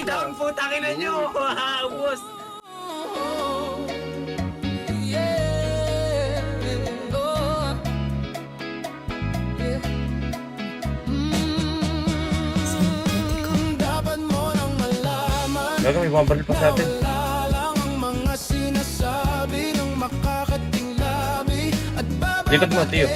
down po, takinan nyo. Ubos. Gaga, may bumabaril pa sa atin. Likod mo, Tiyo.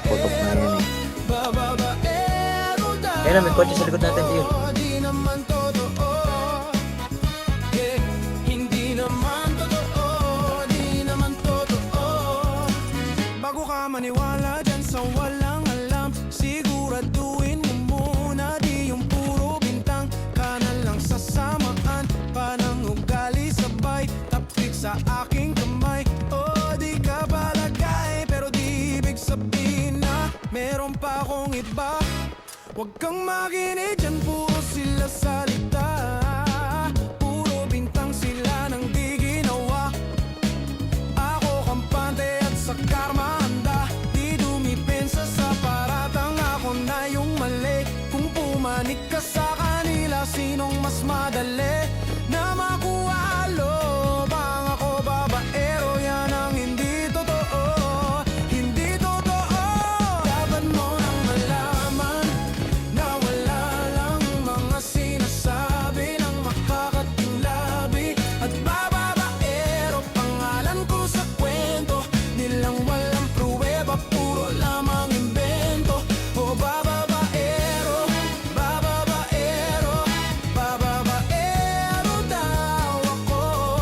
Putok na yan. Ayun na, may kotse sa likod natin, Tiyo. Bago ka maniwala dyan sa walang alam, siguraduhin mo muna di yung puro bintang ka na lang sasamaan. Panang ugali sabay, tapik sa aking kamay. O di ka balagay, pero di ibig sabihin na meron pa akong iba. Huwag kang makinig dyan, puro sila salita.